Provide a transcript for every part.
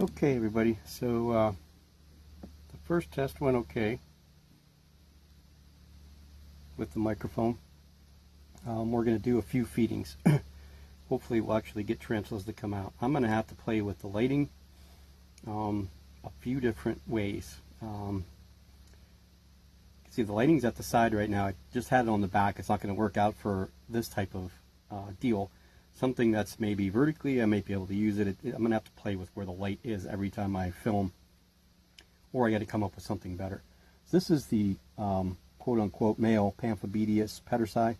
Okay, everybody, so the first test went okay with the microphone. We're going to do a few feedings. Hopefully we'll actually get tarantulas to come out. I'm going to have to play with the lighting a few different ways. See, the lighting's at the side right now. I just had it on the back. It's not going to work out for this type of deal. Something that's maybe vertically, I might be able to use it. I'm going to have to play with where the light is every time I film, or I got to come up with something better. So this is the quote-unquote male Parahybana petersi.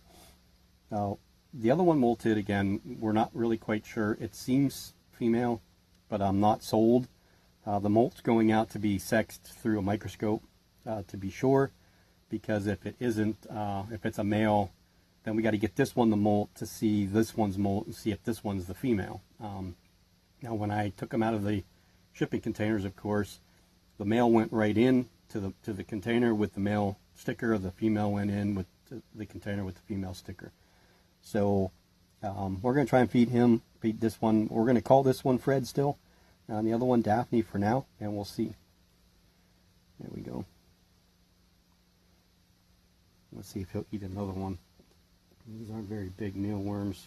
The other one molted, again, we're not really quite sure. It seems female, but I'm not sold. The molt's going out to be sexed through a microscope to be sure, because if it isn't, if it's a male, then we got to get this one the molt to see this one's molt and see if this one's the female. Now when I took them out of the shipping containers, of course, the male went right in to the container with the male sticker. The female went in with the container with the female sticker. So we're going to try and feed this one. We're going to call this one Fred still, and the other one Daphne for now, and we'll see. There we go. Let's see if he'll eat another one. These aren't very big mealworms.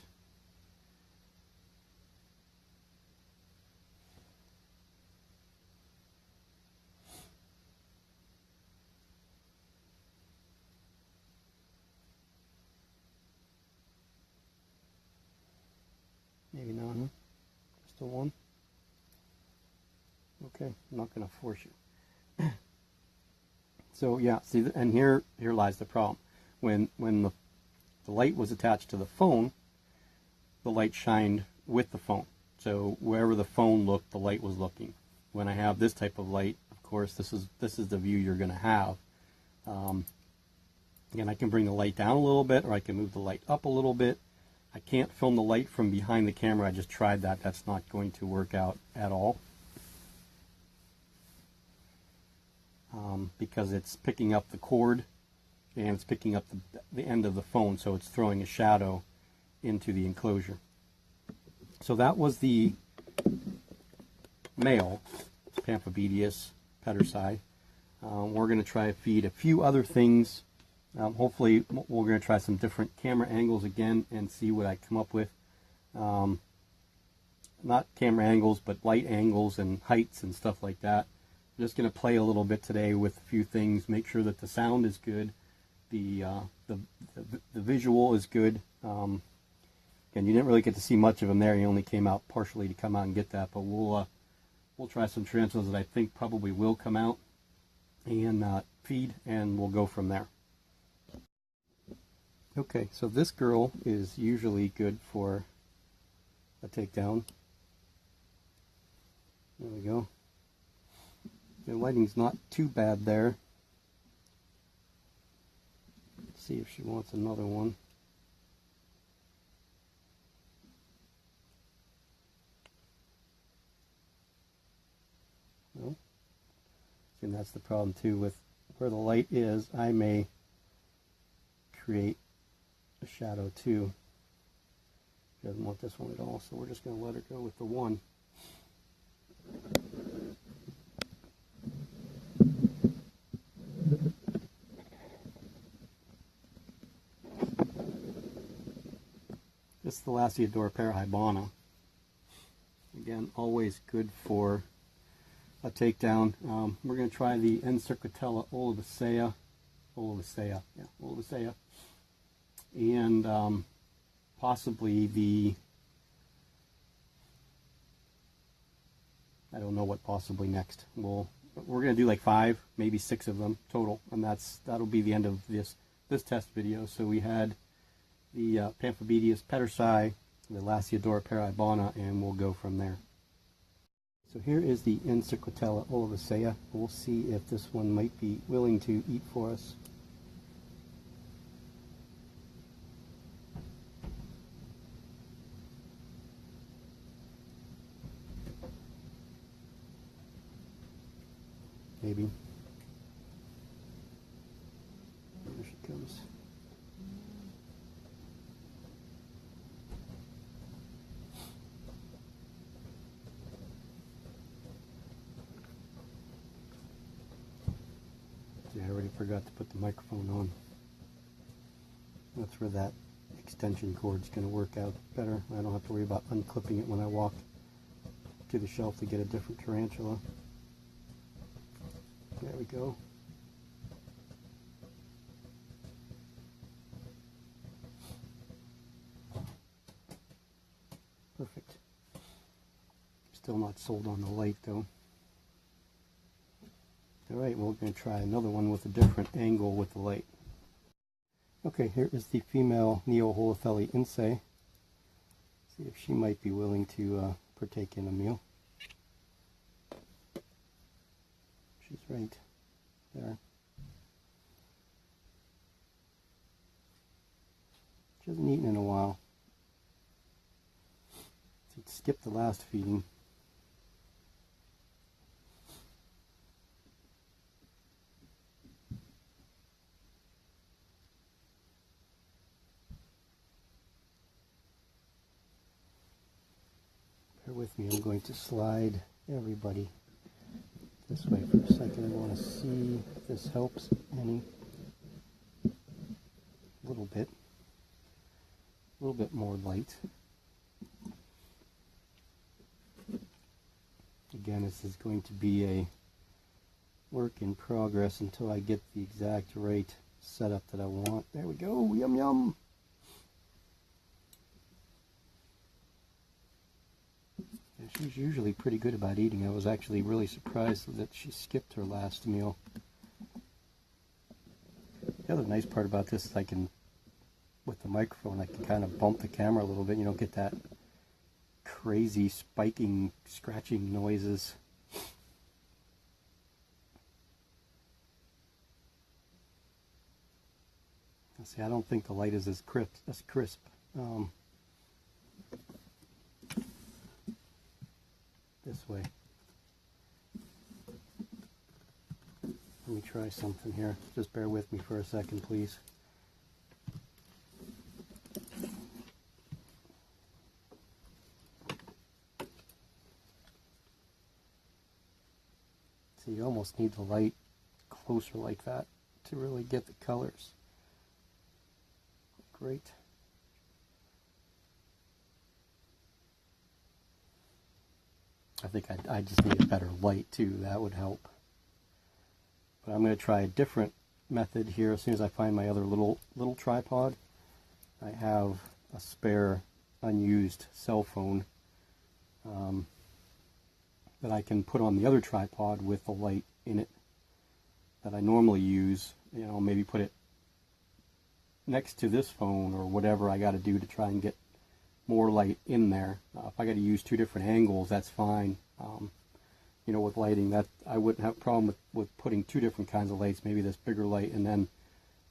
Maybe not, huh? Just a one? Okay, I'm not going to force you. So yeah, see, and here lies the problem. When the light was attached to the phone, the light shined with the phone. So wherever the phone looked, the light was looking. When I have this type of light, of course, this is the view you're going to have. Again, I can bring the light down a little bit, or I can move the light up a little bit. I can't film the light from behind the camera. I just tried that. That's not going to work out at all. Because it's picking up the cord and it's picking up the end of the phone, so it's throwing a shadow into the enclosure. So that was the male Parahybana petersi. We're going to try to feed a few other things. Hopefully we're going to try some different camera angles again and see what I come up with. Not camera angles, but light angles and heights and stuff like that. I'm just going to play a little bit today with a few things, make sure that the sound is good, the visual is good. Again, you didn't really get to see much of him there. He only came out partially to come out and get that, but we'll try some tarantulas that I think probably will come out and feed, and we'll go from there. Okay, so this girl is usually good for a takedown. There we go. The lighting's not too bad there. Let's see if she wants another one. No. And that's the problem too, with where the light is, I may create a shadow too. She doesn't want this one at all, so we're just going to let her go with the one. This is the parahybana. Again, always good for a takedown. We're going to try the olivacea, and possibly the, I don't know what possibly next. We're going to do like 5, maybe 6 of them total, and that'll be the end of this test video. So we had the Parahybana petersi, the parahybana, and we'll go from there. So here is the olivacea. We'll see if this one might be willing to eat for us. Maybe. There she comes. forgot to put the microphone on. That's where that extension cord is going to work out better. I don't have to worry about unclipping it when I walk to the shelf to get a different tarantula. There we go. Perfect. Still not sold on the light though. Alright, well, we're going to try another one with a different angle with the light. Okay, here is the female Neo-Holothele incei. See if she might be willing to partake in a meal. She's right there. She hasn't eaten in a while. She skipped the last feeding. Bear with me, I'm going to slide everybody this way for a second. I want to see if this helps any. A little bit more light. Again, this is going to be a work in progress until I get the exact right setup that I want. There we go, yum yum! Yeah, she's usually pretty good about eating. I was actually really surprised that she skipped her last meal. The other nice part about this is I can, with the microphone, I can kind of bump the camera a little bit. You don't get that crazy spiking, scratching noises. See, I don't think the light is as crisp. This way. Let me try something here. Just bear with me for a second, please. So you almost need the light closer like that to really get the colors. Great. I think I just need a better light too. That would help. But I'm going to try a different method here as soon as I find my other little tripod. I have a spare unused cell phone that I can put on the other tripod with the light in it that I normally use. You know, maybe put it next to this phone or whatever I got to do to try and get more light in there. If I got to use two different angles, that's fine. You know, with lighting, that I wouldn't have a problem with putting two different kinds of lights, maybe this bigger light and then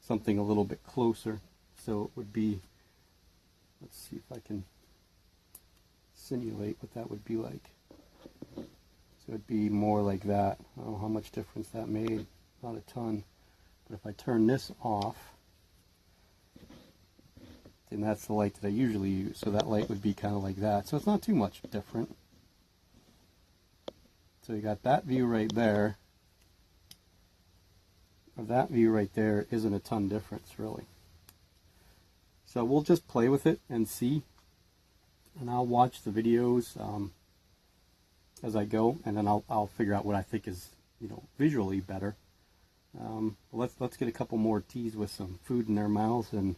something a little bit closer. So it would be, let's see if I can simulate what that would be like. So it'd be more like that. I don't know how much difference that made, not a ton. But if I turn this off, then that's the light that I usually use. So that light would be kind of like that. So it's not too much different. So you got that view right there. Or that view right there isn't a ton difference, really. So we'll just play with it and see. And I'll watch the videos as I go, and then I'll figure out what I think is, you know, visually better. Let's get a couple more teas with some food in their mouths, and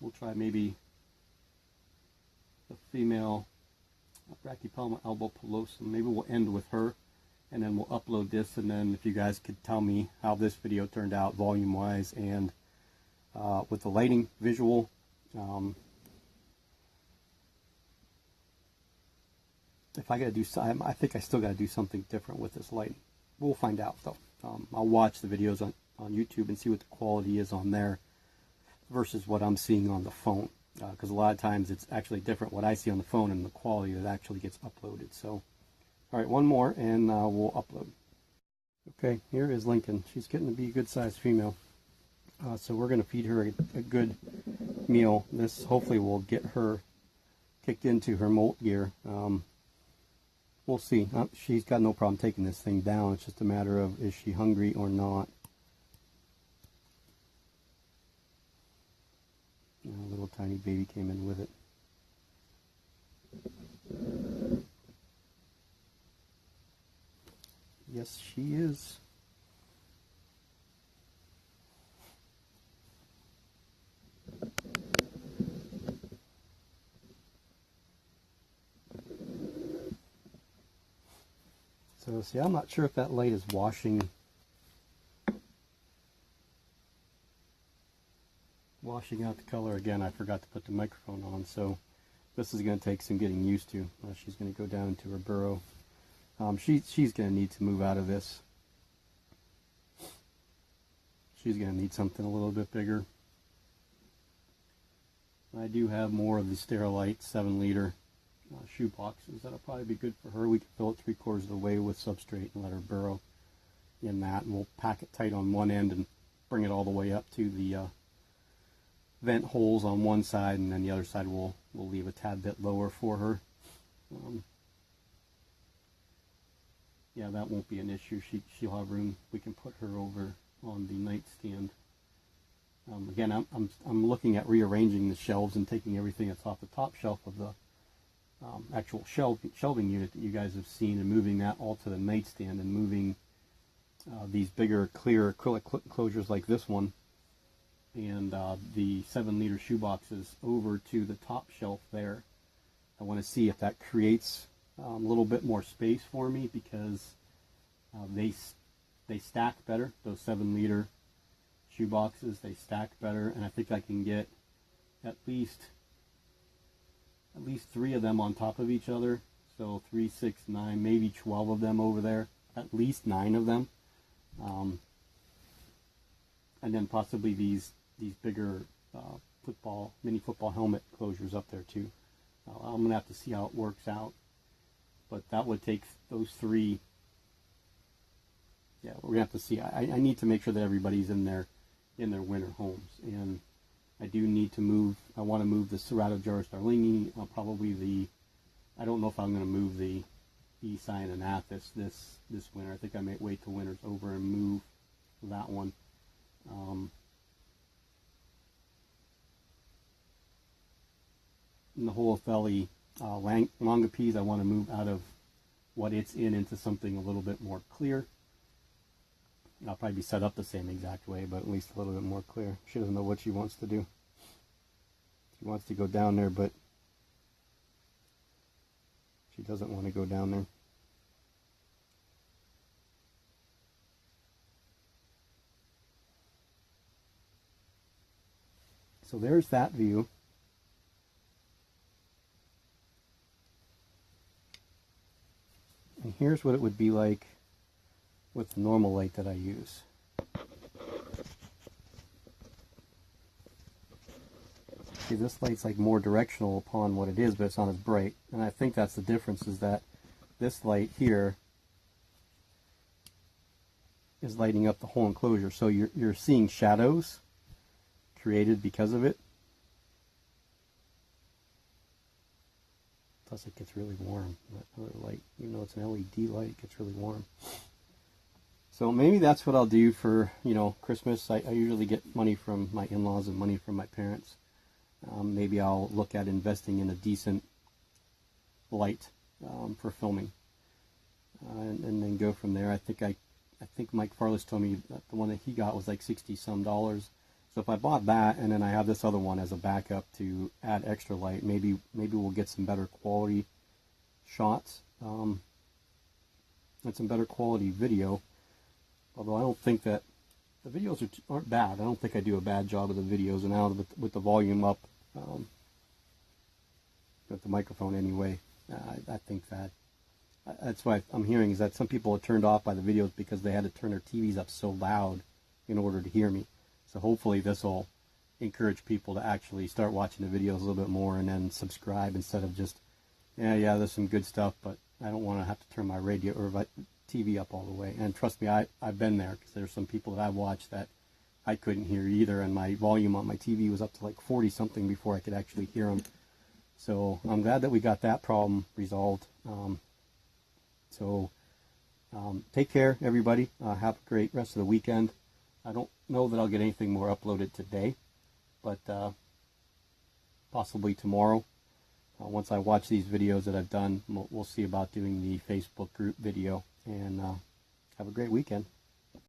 we'll try maybe the female Brachypelma albopilosum. Maybe we'll end with her, and then we'll upload this, and then if you guys could tell me how this video turned out volume wise and with the lighting visual. If I got to do, I think I still got to do something different with this lighting. We'll find out though. I'll watch the videos on YouTube and see what the quality is on there versus what I'm seeing on the phone. Because a lot of times it's actually different what I see on the phone and the quality that actually gets uploaded. So, all right, one more and we'll upload. Okay, here is Lincoln. She's getting to be a good sized female. So we're going to feed her a good meal. This hopefully will get her kicked into her molt gear. We'll see. She's got no problem taking this thing down. It's just a matter of is she hungry or not. little tiny baby came in with it. Yes, she is. So see, I'm not sure if that light is washing out the color again. I forgot to put the microphone on, so this is going to take some getting used to. She's going to go down into her burrow. She's going to need to move out of this. She's going to need something a little bit bigger. I do have more of the Sterilite 7-liter shoe boxes that'll probably be good for her. We can fill it 3/4 of the way with substrate and let her burrow in that, and we'll pack it tight on one end and bring it all the way up to the vent holes on one side, and then the other side we'll leave a tad bit lower for her. Yeah, that won't be an issue. She'll have room. We can put her over on the nightstand. Again, I'm looking at rearranging the shelves and taking everything that's off the top shelf of the actual shelving unit that you guys have seen, and moving that all to the nightstand, and moving these bigger clear acrylic closures like this one and the 7-liter shoe boxes over to the top shelf there. I want to see if that creates a little bit more space for me, because they stack better. Those 7-liter shoe boxes, they stack better, and I think I can get at least 3 of them on top of each other. So 3, 6, 9, maybe 12 of them over there. At least 9 of them, and then possibly these bigger mini football helmet closures up there too. I'm gonna have to see how it works out, but that would take those 3. Yeah, we're gonna have to see. I need to make sure that everybody's in their winter homes, and I do need to move. I want to move the Serrato Jar Starlingi. Probably I don't know if I'm going to move the Easine and Athos this winter. I think I might wait till winter's over and move that one. And the Holofeli Longipes, I want to move out of what it's in into something a little bit more clear. I'll probably be set up the same exact way, but at least a little bit more clear. She doesn't know what she wants to do. She wants to go down there, but she doesn't want to go down there. So there's that view. And here's what it would be like with the normal light that I use. See, this light's like more directional upon what it is, but it's not as bright. And I think that's the difference, is that this light here is lighting up the whole enclosure. So you're seeing shadows created because of it. Plus it gets really warm. That other light, even though it's an LED light, it gets really warm. So maybe that's what I'll do for, Christmas. I usually get money from my in-laws and money from my parents. Maybe I'll look at investing in a decent light for filming, and then go from there. I think Mike Farless told me that the one that he got was like $60-some. So if I bought that, and then I have this other one as a backup to add extra light, maybe we'll get some better quality shots and some better quality video. Although I don't think that the videos aren't bad. I don't think I do a bad job of the videos, and now with the volume up, with the microphone anyway, I think that's why I'm hearing is that some people are turned off by the videos because they had to turn their TVs up so loud in order to hear me. So hopefully this will encourage people to actually start watching the videos a little bit more, and then subscribe instead of just, yeah, there's some good stuff, but I don't want to have to turn my radio or TV up all the way. And trust me, I've been there, because there's some people that I've watched that I couldn't hear either, and my volume on my TV was up to like 40 something before I could actually hear them. So I'm glad that we got that problem resolved. Take care, everybody. Have a great rest of the weekend. I don't know that I'll get anything more uploaded today, but possibly tomorrow. Once I watch these videos that I've done, we'll see about doing the Facebook group video. And have a great weekend.